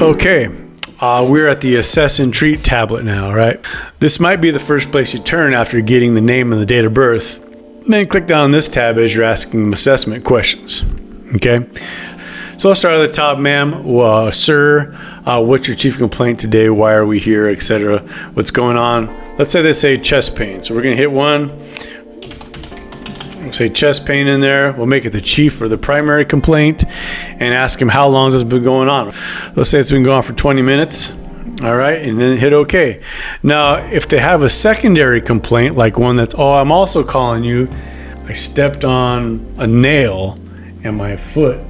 Okay, we're at the Assess and Treat tablet now, right? This might be the first place you turn after getting the name and the date of birth. Then click down on this tab as you're asking them assessment questions, okay? So I'll start at the top, ma'am. Sir, what's your chief complaint today? Why are we here, etc.? What's going on? Let's say they say chest pain. So we're going to hit one. We'll say chest pain in there. We'll make it the chief or the primary complaint and ask him how long has this been going on. Let's say it's been going on for 20 minutes. All right, and then hit OK. Now, if they have a secondary complaint, like one that's, oh, I'm also calling you, I stepped on a nail and my foot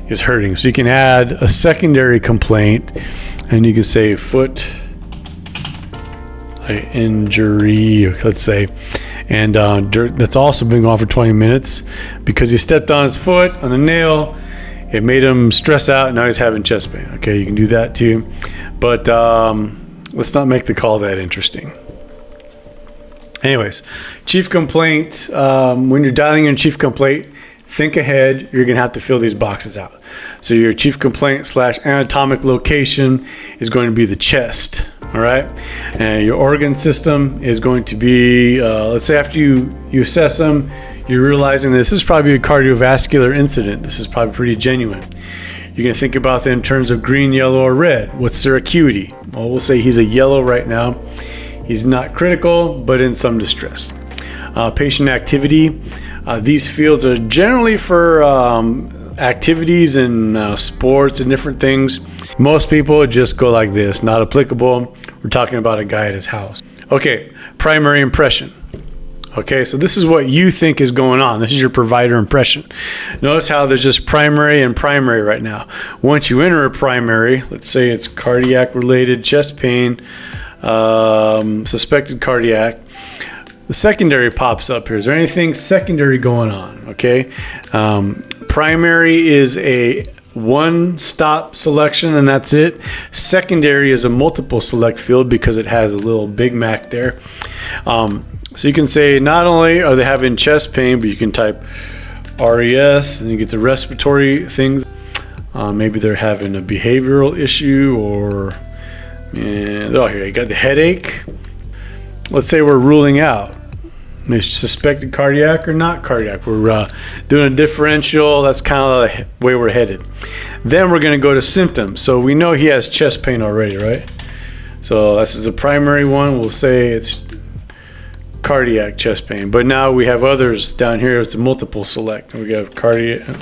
is hurting. So you can add a secondary complaint and you can say foot injury, let's say. And that's also been going on for 20 minutes because he stepped on his foot on a nail. It made him stress out, and now he's having chest pain. Okay, you can do that too. But let's not make the call that interesting. Anyways, chief complaint. When you're dialing in chief complaint, think ahead. You're going to have to fill these boxes out. So your chief complaint / anatomic location is going to be the chest. All right. And your organ system is going to be, let's say after you assess them, you're realizing this is probably a cardiovascular incident. This is probably pretty genuine. You're going to think about them in terms of green, yellow, or red. What's their acuity? Well, we'll say he's a yellow right now. He's not critical, but in some distress. Patient activity. These fields are generally for activities and sports and different things. Most people just go like this, not applicable. We're talking about a guy at his house. Okay, primary impression. Okay, so this is what you think is going on. This is your provider impression. Notice how there's just primary and primary right now. Once you enter a primary, let's say it's cardiac related, chest pain, suspected cardiac, the secondary pops up here. Is there anything secondary going on? Okay, primary is a one-stop selection and that's it. Secondary is a multiple select field because it has a little Big Mac there. So you can say not only are they having chest pain, but you can type RES and you get the respiratory things. Maybe they're having a behavioral issue or, here you got the headache. Let's say we're ruling out. Is suspected cardiac or not cardiac? We're doing a differential. That's kind of the way we're headed. Then we're going to go to symptoms. So we know he has chest pain already, right? So this is the primary one. We'll say it's cardiac chest pain. But now we have others down here. It's a multiple select. We have cardiac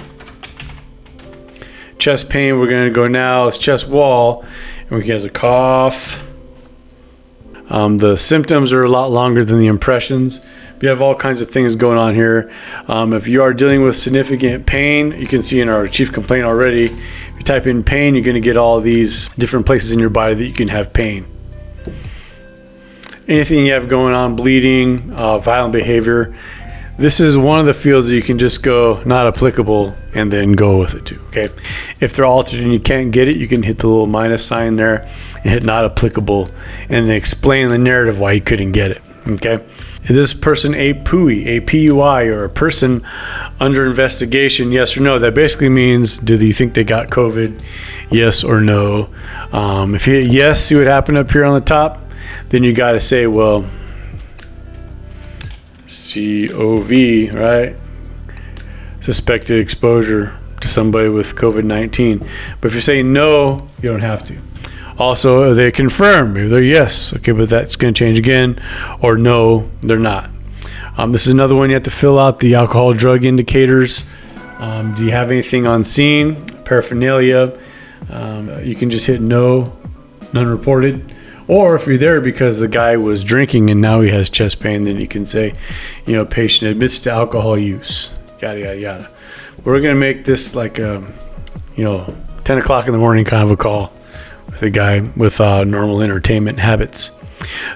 chest pain. We're going to go now. It's chest wall. And he has a cough. The symptoms are a lot longer than the impressions. You have all kinds of things going on here. If you are dealing with significant pain, you can see in our chief complaint already, if you type in pain, you're going to get all these different places in your body that you can have pain. Anything you have going on, bleeding, violent behavior, this is one of the fields that you can just go not applicable and then go with it too, okay? If they're altered and you can't get it, you can hit the little minus sign there and hit not applicable and then explain the narrative why you couldn't get it, okay? Is this person a PUI, or a person under investigation, yes or no? That basically means, do you think they got COVID, yes or no? If you hit yes, see what happened up here on the top? Then you got to say, well, COV, right? Suspected exposure to somebody with COVID-19. But if you're saying no, you don't have to. Also, they confirm. Maybe they're yes. Okay, but that's going to change again. Or no, they're not. This is another one you have to fill out, the alcohol drug indicators. Do you have anything on scene? Paraphernalia. You can just hit no, none reported. Or if you're there because the guy was drinking and now he has chest pain, then you can say, patient admits to alcohol use. Yada, yada, yada. We're going to make this like a, 10 o'clock in the morning kind of a call with a guy with normal entertainment habits.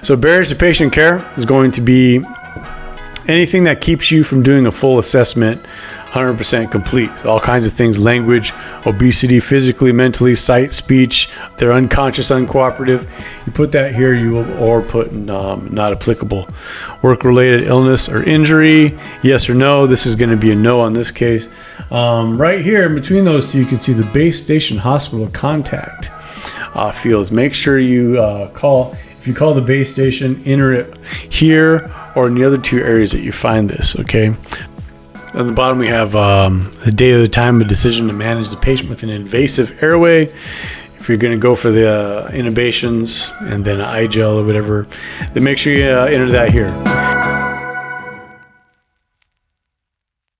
So barriers to patient care is going to be anything that keeps you from doing a full assessment 100% complete. So all kinds of things: language, obesity, physically, mentally, sight, speech, they're unconscious, uncooperative. You put that here, or put not applicable. Work-related illness or injury, yes or no. This is going to be a no on this case. Right here in between those two, you can see the base station hospital contact. fields. Make sure you if you call the base station, enter it here or in the other 2 areas that you find this, okay? On the bottom, we have the date of the time of decision to manage the patient with an invasive airway. If you're going to go for the intubations and then an eye gel or whatever, then make sure you enter that here.